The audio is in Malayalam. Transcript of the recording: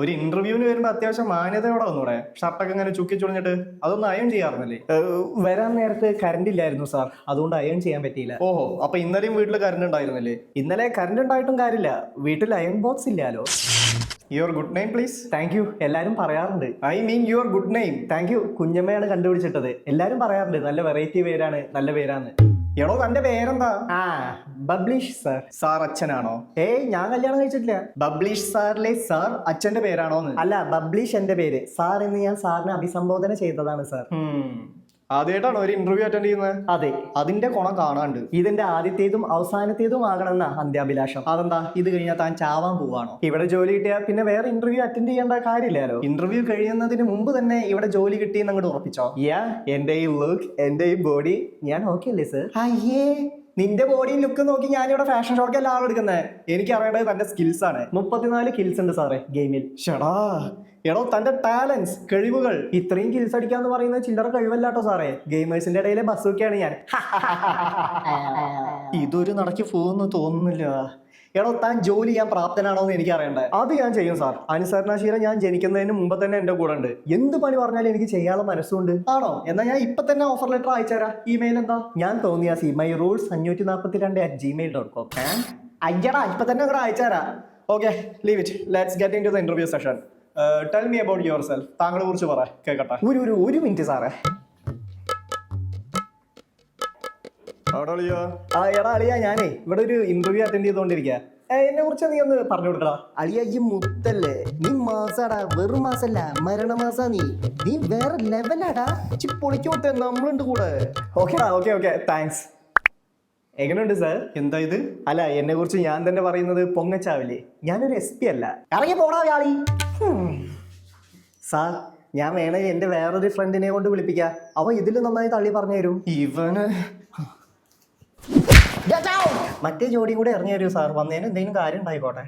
ഒരു ഇന്റർവ്യൂവിന് വരുമ്പോ അത്യാവശ്യം മാന്യതയോടെ വന്നൂടെ? ഷർട്ടൊക്കെ ഇങ്ങനെ ചുക്കി ചുളിഞ്ഞിട്ട് അതൊന്നും അയൺ ചെയ്യാറുന്നില്ലേ? വരാൻ നേരത്ത് കറണ്ട് ഇല്ലായിരുന്നു സാർ, അതുകൊണ്ട് അയൺ ചെയ്യാൻ പറ്റിയില്ല. ഓഹോ, അപ്പൊ ഇന്നലെയും വീട്ടിൽ കറണ്ട് ഉണ്ടായിരുന്നില്ലേ? ഇന്നലെ കറണ്ട് ഉണ്ടായിട്ടും കാര്യമില്ല, വീട്ടിൽ അയൺ ബോക്സ് ഇല്ലാലോ. Your good name please. Thank you, എല്ലാരും പറയാറുണ്ട്. I mean your good name. Thank you, കുഞ്ഞമ്മയാണ് കണ്ടുപിടിച്ചിട്ടത്. എല്ലാരും പറയാറുണ്ട് നല്ല വെറൈറ്റി പേരാണ്, നല്ല പേരാണ്. എടോ, തന്റെ പേരെന്താ? ആ, ബബ്ലീഷ് സാർ. സാർ അച്ഛനാണോ? ഏയ്, ഞാൻ കല്യാണം കഴിച്ചിട്ടില്ല. ബബ്ലീഷ് സാറിലെ സാർ അച്ഛന്റെ പേരാണോന്ന്? അല്ല, ബബ്ലീഷ് എന്റെ പേര്. സാർ എന്ന് ഞാൻ സാറിനെ അഭിസംബോധന ചെയ്തതാണ് സാർ. ആദ്യമായിട്ടാണോ ഒരു ഇന്റർവ്യൂ അറ്റൻഡ് ചെയ്യുന്നത്? അതെ. അതിന്റെ ഗുണം കാണാണ്ട്. ഇതിന്റെ ആദ്യത്തേതും അവസാനത്തേതും ആകണമെന്ന അന്ത്യാഭിലാഷം. അതെന്താ? ഇത് കഴിഞ്ഞാൽ താൻ ചാവാൻ പോവാണോ? ഇവിടെ ജോലി കിട്ടിയാൽ പിന്നെ വേറെ ഇന്റർവ്യൂ അറ്റൻഡ് ചെയ്യേണ്ട കാര്യമില്ലല്ലോ. ഇന്റർവ്യൂ കഴിയുന്നതിന് മുമ്പ് തന്നെ ഇവിടെ ജോലി കിട്ടിയെന്ന് അങ്ങോട്ട് ഉറപ്പിച്ചോ? എന്റെ ഈ ലുക്ക്, എന്റെ ഈ ബോഡി, ഞാൻ ഓക്കെ അല്ലേ സർ? അയ്യേ, നിന്റെ ബോഡിയും ലുക്ക് നോക്കി ഞാനിവിടെ ഫാഷൻ ഷോക്ക് അല്ല ആളെടുക്കുന്നത്. എനിക്ക് അറിയേണ്ടത് തന്റെ സ്കിൽസ് ആണ്. 34 കിൽസ് ഉണ്ട് സാറേ ഗെയിമിൽ. ഷടാ, എടോ, തന്റെ ടാലൻസ്, കഴിവുകൾ. ഇത്രയും കിൽസ് അടിക്കാന്ന് പറയുന്നത് ചില്ലറ കഴിവല്ലാട്ടോ സാറേ. ഗെയിമേഴ്സിന്റെ ഇടയിലെ ബസ്സൊക്കെയാണ് ഞാൻ. ഇതൊരു നടക്ക് പോകുന്നു തോന്നുന്നില്ല. എടോ, താൻ ജോലി ചെയ്യാൻ പ്രാപ്തനാണോ എന്ന് എനിക്ക് അറിയണ്ടേ? അത് ഞാൻ ചെയ്യും സാർ. അനുസരണശീലം ഞാൻ ജനിക്കുന്നതിന് മുമ്പ് തന്നെ എന്റെ കൂടെ ഉണ്ട്. എന്ത് പണി പറഞ്ഞാലും എനിക്ക് ചെയ്യാനുള്ള മനസ്സുണ്ട്. ആണോ? എന്നാ ഞാൻ ഇപ്പൊ തന്നെ ഓഫർ ലെറ്റർ അയച്ചുതരാം. ഇമെയിൽ എന്താ? ഞാൻ തോന്നിയ മൈ റൂൾസ് 542@gmail.com. അയ്യടാ, ഇപ്പൊ തന്നെ അങ്ങോട്ട് അയച്ചുതരാം. Okay, leave it. Let's get in to the interview session. Tell me about yourself. താങ്കളെ കുറിച്ച് പറ, കേൾക്കട്ടെ. ഒരു മിനിറ്റ് സാറേ. എടാ അളിയ, ഞാനേ ഇവിടെ ഒരു ഇന്റർവ്യൂ അറ്റൻഡ് ചെയ്തോണ്ടിരിക്കുക. എന്നെ കുറിച്ച് നീ ഒന്ന് പറഞ്ഞു കൊടുക്കടാ. അളിയ, ഈ മുത്തല്ലേ നീ? മാസാടാ, വെറും മാസല്ല, മരണമാസാ. നീ വേറെ ലെവലാടാ. പൊളിക്കോട്ടെ, നമ്മളുണ്ട് കൂടെ. Okay, thanks. എങ്ങനെയുണ്ട് സാർ? എന്താ ഇത്? അല്ല, എന്നെ കുറിച്ച് ഞാൻ തന്നെ പറയുന്നത് പൊങ്ങച്ചാവില്ലേ? ഞാനൊരു SP അല്ല. ഇറങ്ങി പോടാ വ്യാളി. സാർ, ഞാൻ വേണമെങ്കിൽ എന്റെ വേറൊരു ഫ്രണ്ടിനെ കൊണ്ട് വിളിപ്പിക്കാം. അവൻ ഇതിൽ നന്നായി തള്ളി പറഞ്ഞു തരും. ഇവന് മറ്റേ ജോഡിയും കൂടെ ഇറങ്ങി വരൂ സാർ. വന്നതിന് എന്തെങ്കിലും കാര്യം ഉണ്ടായിക്കോട്ടെ.